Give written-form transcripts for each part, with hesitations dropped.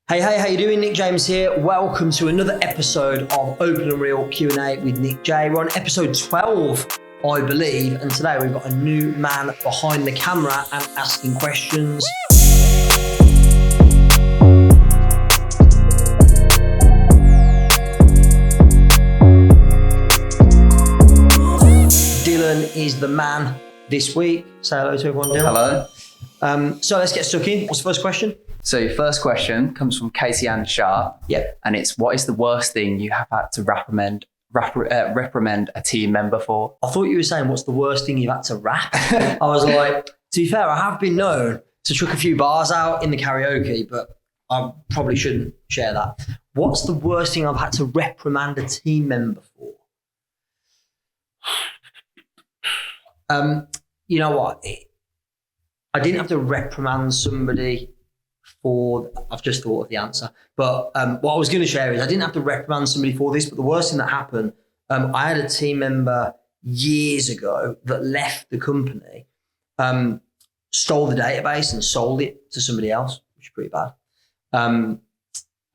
Hey, how you doing? Nick James here. Welcome to another episode of Open and Real Q&A with Nick J. We're on episode 12, I believe, and today we've got a new man behind the camera and asking questions. Dylan is the man this week. Say hello to everyone, Dylan. Hello. So let's get stuck in. What's the first question? So your first question comes from Casey Ann Sharp. Yep. And it's, what is the worst thing you have had to reprimand a team member for? I thought you were saying, what's the worst thing you've had to rap? I was like, to be fair, I have been known to chuck a few bars out in the karaoke, but I probably shouldn't share that. What's the worst thing I've had to reprimand a team member for? You know what? I didn't have to reprimand somebody for, I've just thought of the answer, but what I was going to share is I didn't have to reprimand somebody for this, but the worst thing that happened, I had a team member years ago that left the company, stole the database and sold it to somebody else, which is pretty bad. And,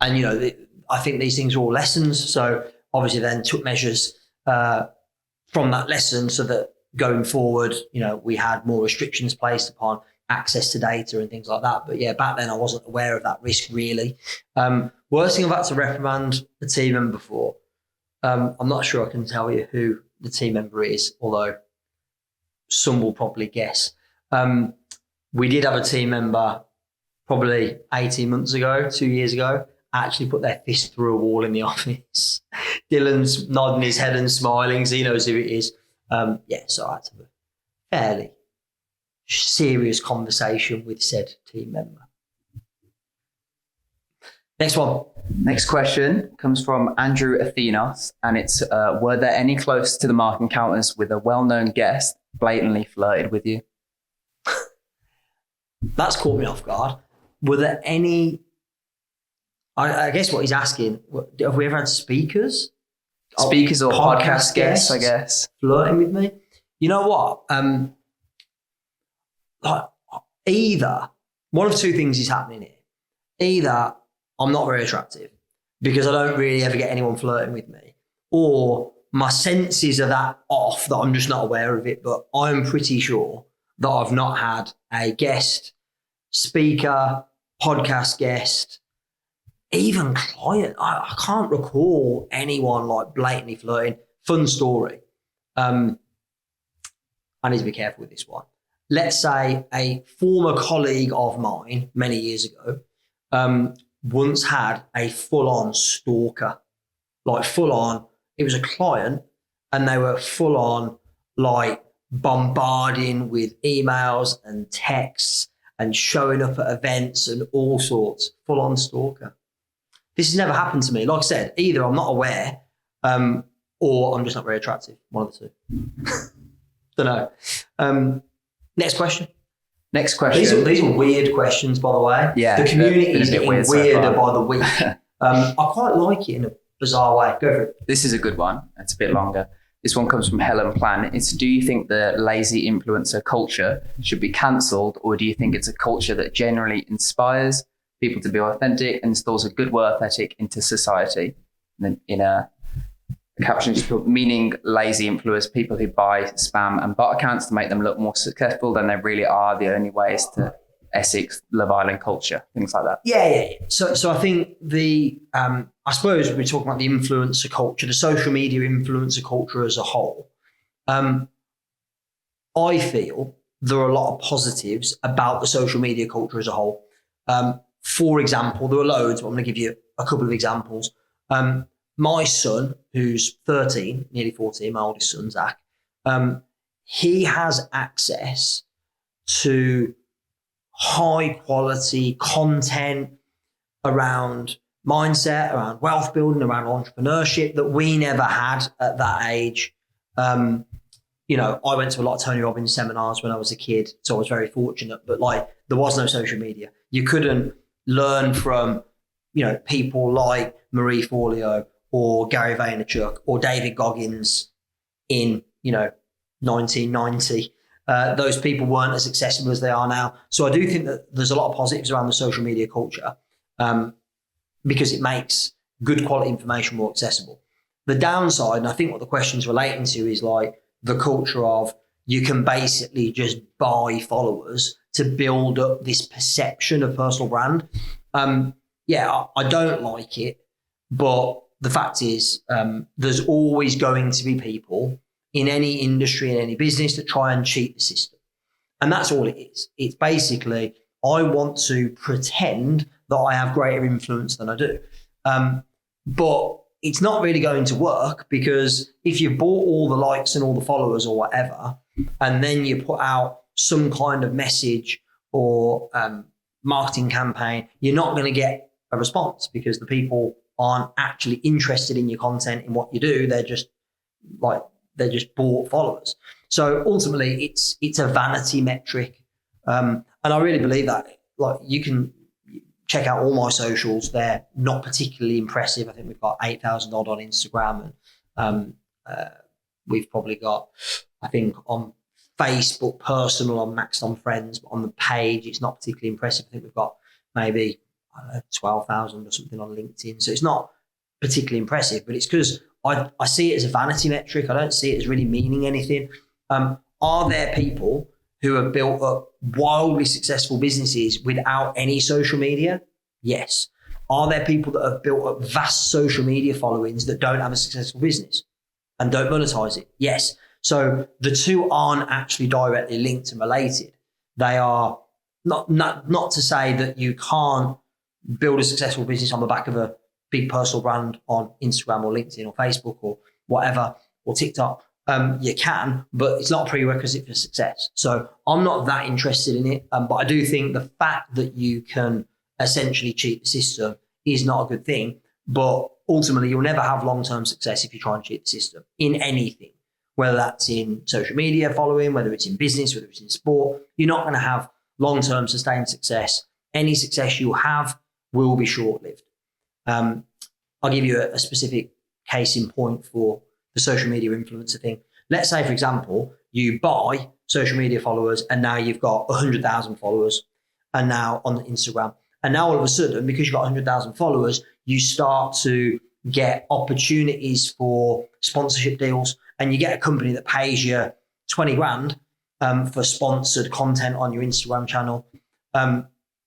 you know, I think these things are all lessons. So obviously then took measures from that lesson so that going forward, you know, we had more restrictions placed upon access to data and things like that. But yeah, back then I wasn't aware of that risk really. Worst thing I've had to reprimand a team member for, I'm not sure I can tell you who the team member is, although some will probably guess. We did have a team member probably 18 months ago, 2 years ago, actually put their fist through a wall in the office. Dylan's nodding his head and smiling, so he knows who it is. So I had to have a fairly serious conversation with said team member. Next one. Next question comes from Andrew Athenos, and it's, were there any close to the mark encounters with a well-known guest blatantly flirted with you? That's caught me off guard. Were there any, I guess what he's asking, have we ever had speakers? Speakers or podcast guests, I guess. Flirting with me? You know what? Either one of two things is happening here. Either I'm not very attractive because I don't really ever get anyone flirting with me, or my senses are that off that I'm just not aware of it. But I'm pretty sure that I've not had a guest, speaker, podcast guest, even client. I can't recall anyone like blatantly flirting. Fun story. I need to be careful with this one. Let's say a former colleague of mine many years ago once had a full-on stalker, like full-on. It was a client and they were full-on like bombarding with emails and texts and showing up at events and all sorts, full-on stalker. This has never happened to me. Like I said, either I'm not aware or I'm just not very attractive, one of the two. Don't know. Next question. Next question. These are weird questions, by the way. Yeah. The community is getting weirder so by the week. I quite like it in a bizarre way. Go for it. This is a good one. It's a bit longer. This one comes from Helen Plan. It's, do you think the lazy influencer culture should be cancelled, or do you think it's a culture that generally inspires people to be authentic and installs a good work ethic into society? And then in a caption, just put, meaning lazy influencers, people who buy spam and bot accounts to make them look more successful than they really are, the only ways to Essex, Love Island culture, things like that. Yeah. So I think I suppose we're talking about the influencer culture, the social media influencer culture as a whole. I feel there are a lot of positives about the social media culture as a whole. For example, there are loads, but I'm going to give you a couple of examples. My son, who's 13, nearly 14, my oldest son, Zach, he has access to high quality content around mindset, around wealth building, around entrepreneurship that we never had at that age. You know, I went to a lot of Tony Robbins seminars when I was a kid, so I was very fortunate, but like there was no social media. You couldn't learn from, you know, people like Marie Forleo or Gary Vaynerchuk or David Goggins in, you know, 1990. Those people weren't as accessible as they are now. So I do think that there's a lot of positives around the social media culture. because it makes good quality information more accessible. The downside, and I think what the question's relating to, is like the culture of you can basically just buy followers to build up this perception of personal brand. I don't like it, but the fact is there's always going to be people in any industry, in any business, that try and cheat the system. And that's all it is. It's basically, I want to pretend that I have greater influence than I do. But it's not really going to work, because if you bought all the likes and all the followers or whatever, and then you put out some kind of message or marketing campaign, you're not going to get a response, because the people aren't actually interested in your content, in what you do. They're just bought followers. So ultimately, it's a vanity metric, and I really believe that. Like, you can check out all my socials; they're not particularly impressive. I think we've got 8,000 odd on Instagram, and we've probably got, I think, on Facebook personal, I'm maxed on friends, but on the page, it's not particularly impressive. I think we've got maybe 12,000 or something on LinkedIn. So it's not particularly impressive, but it's because I see it as a vanity metric. I don't see it as really meaning anything. Are there people who have built up wildly successful businesses without any social media? Yes. Are there people that have built up vast social media followings that don't have a successful business and don't monetize it? Yes. So the two aren't actually directly linked and related. They are not to say that you can't build a successful business on the back of a big personal brand on Instagram or LinkedIn or Facebook or whatever, or TikTok. You can, but it's not a prerequisite for success. So I'm not that interested in it. But I do think the fact that you can essentially cheat the system is not a good thing. But ultimately, you'll never have long-term success if you try and cheat the system in anything, whether that's in social media following, whether it's in business, whether it's in sport. You're not going to have long-term sustained success. Any success you have will be short-lived. I'll give you a specific case in point for the social media influencer thing. Let's say, for example, you buy social media followers, and now you've got 100,000 followers, and now on Instagram. And now all of a sudden, because you've got 100,000 followers, you start to get opportunities for sponsorship deals, and you get a company that pays you 20 grand for sponsored content on your Instagram channel.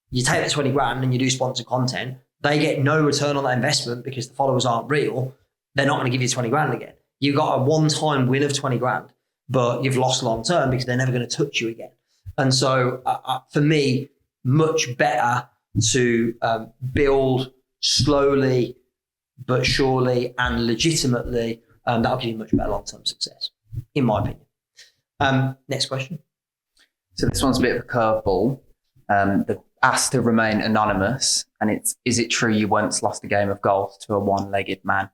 You take that 20 grand and you do sponsored content. They get no return on that investment because the followers aren't real. They're not going to give you 20 grand again. You got a one-time win of 20 grand, but you've lost long-term because they're never going to touch you again. And so for me, much better to build slowly but surely and legitimately. That'll give you much better long-term success, in my opinion. Next question. So this one's a bit of a curveball. They've asked to remain anonymous, and is it true you once lost a game of golf to a one-legged man?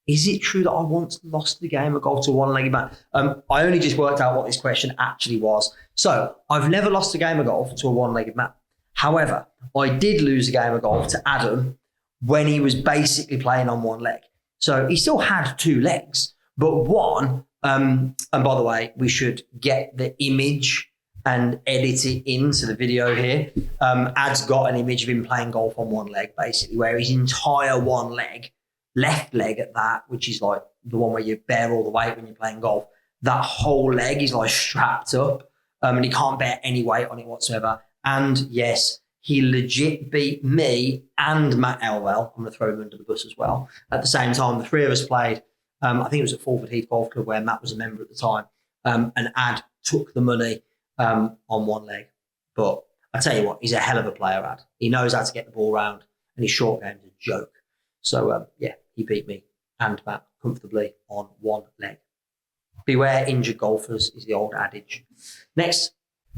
Is it true that I once lost the game of golf to a one-legged man? I only just worked out what this question actually was. So I've never lost a game of golf to a one-legged man. However, I did lose a game of golf to Adam when he was basically playing on one leg. So he still had two legs, but one, and by the way, we should get the image and edit it into the video here. Ad's got an image of him playing golf on one leg, basically, where his entire one leg, left leg at that, which is like the one where you bear all the weight when you're playing golf, that whole leg is like strapped up, and he can't bear any weight on it whatsoever. And yes, he legit beat me and Matt Elwell. I'm going to throw him under the bus as well. At the same time, the three of us played, I think it was at Fulford Heath Golf Club, where Matt was a member at the time, and Ad took the money on one leg. But I tell you what, he's a hell of a player, Ad. He knows how to get the ball round, and his short game's a joke. So yeah, he beat me and Matt comfortably on one leg. Beware injured golfers is the old adage. Next.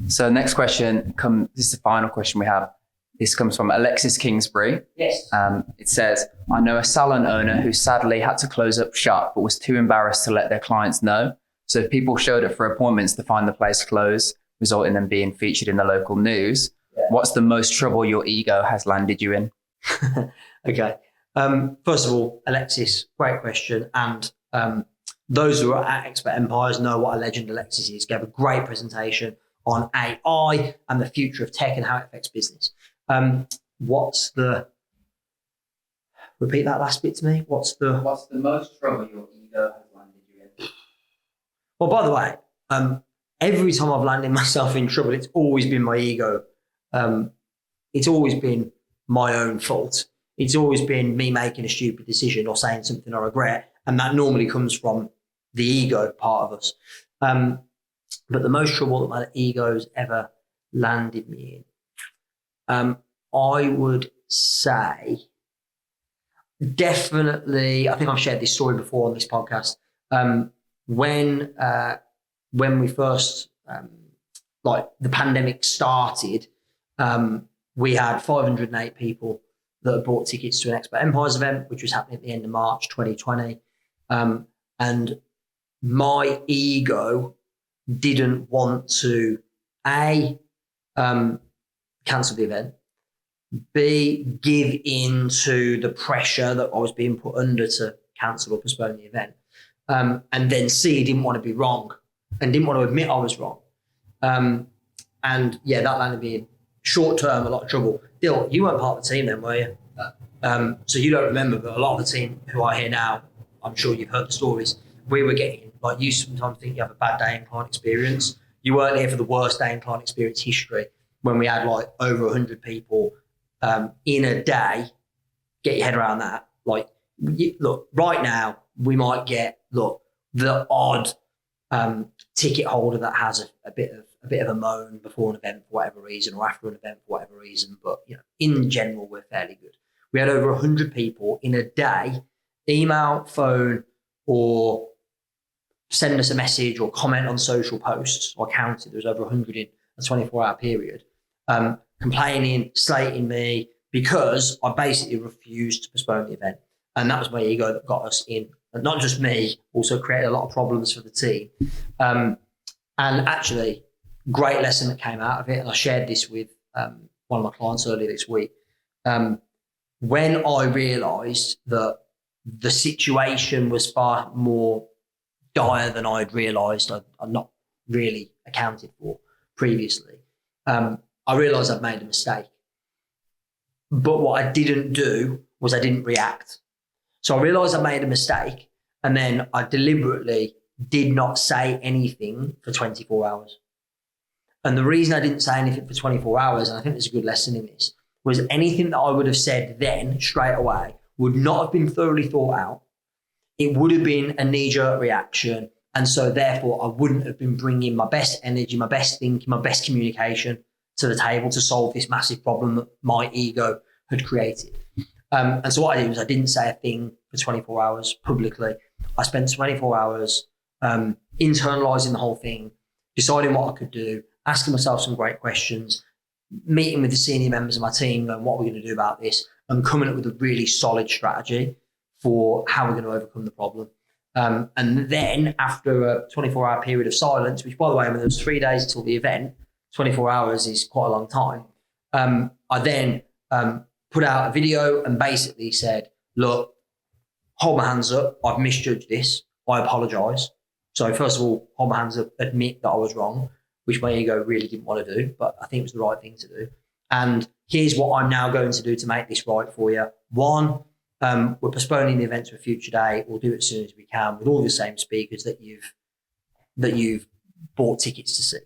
So next question, this is the final question we have. This comes from ALEXIS Kingsbury. Yes. It says, I know a salon owner who sadly had to close up shop but was too embarrassed to let their clients know. So people showed up for appointments to find the place closed, resulting in them being featured in the local news. Yeah. What's the most trouble your ego has landed you in? Okay. First of all, Alexis, great question. And those who are at Expert Empires know what a legend Alexis is. Gave a great presentation on AI and the future of tech and how it affects business. What's the Repeat that last bit to me. What's the most trouble your ego has landed you in? Well, by the way, every time I've landed myself in trouble, it's always been my ego. It's always been my own fault. It's always been me making a stupid decision or saying something I regret. And that normally comes from the ego part of us. But the most trouble that my ego's ever landed me in, I would say, definitely, I think I've shared this story before on this podcast. When we first, like the pandemic started, we had 508 people that had bought tickets to an Expo Empires event, which was happening at the end of March 2020. And my ego didn't want to, A, cancel the event, B, give in to the pressure that I was being put under to cancel or postpone the event. And then C, didn't want to be wrong and didn't want to admit I was wrong. And yeah, that landed me in short term a lot of trouble. Dill, you weren't part of the team then, were you? So you don't remember, but a lot of the team who are here now, I'm sure you've heard the stories. We were getting, like, you sometimes think you have a bad day in client experience. You weren't here for the worst day in client experience history when we had like over 100 people in a day. Get your head around that. Like, look, right now we might get, the odd ticket holder that has a bit of a moan before an event for whatever reason or after an event for whatever reason. But, in general, we're fairly good. We had over 100 people in a day, email, phone, or send us a message or comment on social posts. I counted, there was over 100 in a 24-hour period, complaining, slating me because I basically refused to postpone the event. And that was my ego that got us in. And not just me, also created a lot of problems for the team. And actually, great lesson that came out of it. And I shared this with one of my clients earlier this week. When I realised that the situation was far more dire than I'd realised I'd not really accounted for previously, I realised I'd made a mistake. But what I didn't do was I didn't react. So I realised I made a mistake, and then I deliberately did not say anything for 24 hours. And the reason I didn't say anything for 24 hours, and I think there's a good lesson in this, was anything that I would have said then straight away would not have been thoroughly thought out. It would have been a knee-jerk reaction. And so therefore I wouldn't have been bringing my best energy, my best thinking, my best communication to the table to solve this massive problem that my ego had created. And so what I did was I didn't say a thing for 24 hours publicly. I spent 24 hours internalizing the whole thing, deciding what I could do, asking myself some great questions, meeting with the senior members of my team and what we're going to do about this, and coming up with a really solid strategy for how we're going to overcome the problem. And then after a 24-hour period of silence, which, by the way, when there was 3 days till the event, 24 hours is quite a long time. I then put out a video and basically said, look, hold my hands up. I've misjudged this. I apologise. So first of all, hold my hands up, admit that I was wrong, which my ego really didn't want to do, but I think it was the right thing to do. And here's what I'm now going to do to make this right for you. One, we're postponing the event to a future day. We'll do it as soon as we can with all the same speakers that you've bought tickets to see.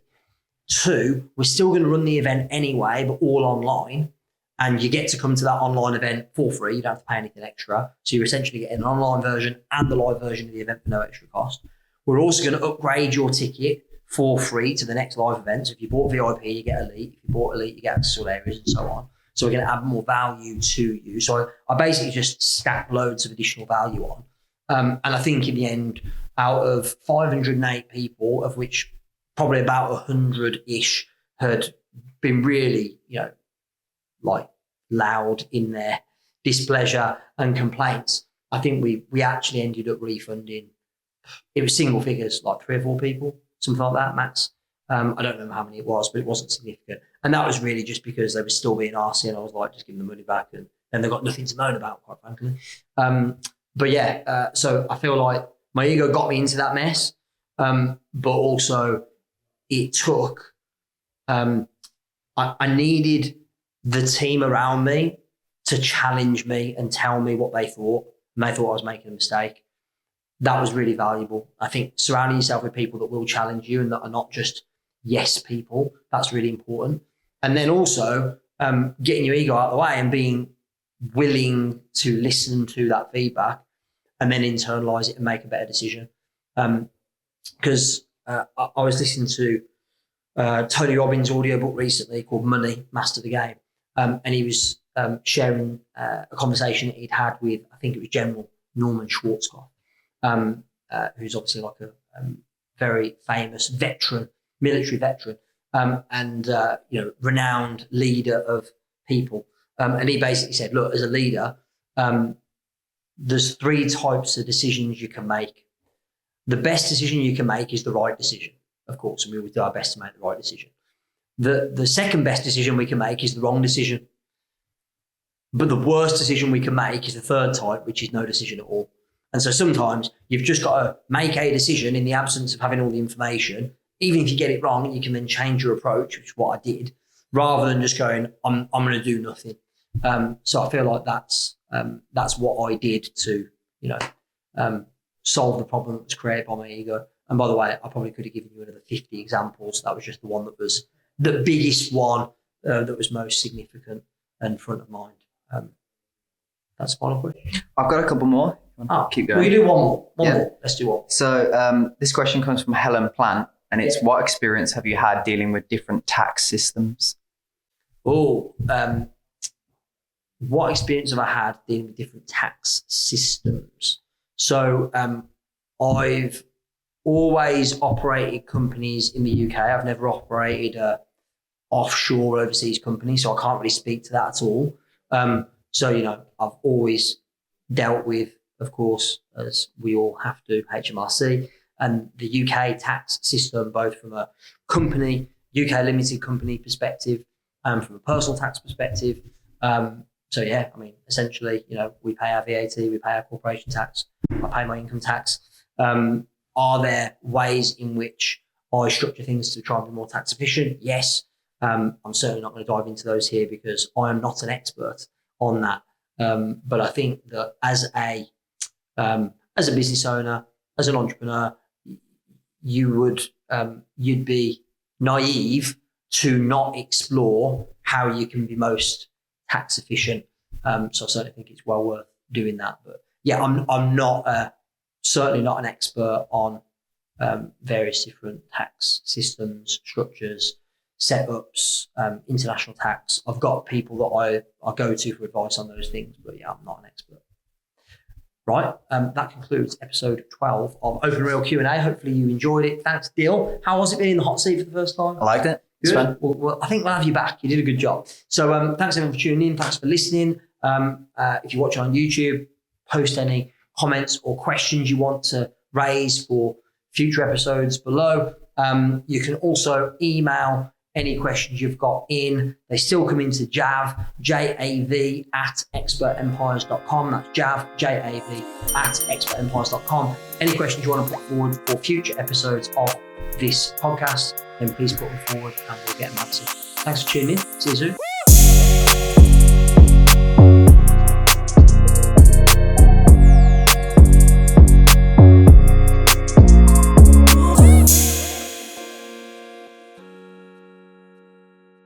Two, we're still going to run the event anyway, but all online. And you get to come to that online event for free. You don't have to pay anything extra. So you're essentially getting an online version and the live version of the event for no extra cost. We're also going to upgrade your ticket for free to the next live event. So if you bought VIP, you get Elite. If you bought Elite, you get access to all areas and so on. So we're going to add more value to you. So I basically just stack loads of additional value on. And I think in the end, out of 508 people, of which probably about 100-ish had been really, like loud in their displeasure and complaints, I think we actually ended up refunding. It was single figures, like 3 or 4 people, something like that, max. I don't remember how many it was, but it wasn't significant. And that was really just because they were still being arsy, and I was like, just give them the money back, and then they got nothing to moan about, quite frankly. But yeah, so I feel like my ego got me into that mess, but also it took, I needed the team around me to challenge me and tell me what they thought, and they thought I was making a mistake. That was really valuable. I think surrounding yourself with people that will challenge you and that are not just yes people, that's really important. And then also getting your ego out of the way and being willing to listen to that feedback and then internalize it and make a better decision. Because I was listening to Tony Robbins' audiobook recently called Money, Master the Game. And he was sharing a conversation that he'd had with, I think it was General Norman Schwarzkopf, who's obviously like a very famous veteran, military veteran, and renowned leader of people. And he basically said, look, as a leader, there's 3 types of decisions you can make. The best decision you can make is the right decision, of course, and we will do our best to make the right decision. The second best decision we can make is the wrong decision. But the worst decision we can make is the third type, which is no decision at all. And so sometimes you've just got to make a decision in the absence of having all the information. Even if you get it wrong, you can then change your approach, which is what I did, rather than just going, I'm going to do nothing. So I feel like that's what I did to, solve the problem that was created by my ego. And by the way, I probably could have given you another 50 examples. That was just the one that was the biggest one, that was most significant and front of mind. That's the final question. I've got a couple more. Keep going. We can do one more. One more. Let's do one. So this question comes from Helen Plant, and it's what experience have you had dealing with different tax systems? What experience have I had dealing with different tax systems? So I've always operated companies in the UK. I've never operated a offshore overseas company, so I can't really speak to that at all. So, I've always dealt with, of course, as we all have to, HMRC and the UK tax system, both from a company, UK limited company perspective, and from a personal tax perspective. So yeah, essentially, we pay our VAT, we pay our corporation tax, I pay my income tax. Are there ways in which I structure things to try and be more tax efficient? Yes. I'm certainly not going to dive into those here because I am not an expert on that. But I think that as a business owner, as an entrepreneur, you'd be naive to not explore how you can be most tax efficient. So I certainly think it's well worth doing that. But yeah, I'm not certainly not an expert on various different tax systems, structures, setups, international tax. I've got people that I go to for advice on those things, but yeah, I'm not an expert. Right, that concludes episode 12 of Open Real Q&A. Hopefully you enjoyed it. Thanks, Dill. How was it being in the hot seat for the first time? I liked it. Good. Fun. Well, I think we'll have you back. You did a good job. So thanks everyone for tuning in. Thanks for listening. If you're watching on YouTube, post any comments or questions you want to raise for future episodes below. You can also email any questions you've got in. They still come into Jav, JAV @expertempires.com. That's Jav, JAV @expertempires.com. Any questions you want to put forward for future episodes of this podcast, then please put them forward and we'll get them answered. Thanks for tuning in. See you soon.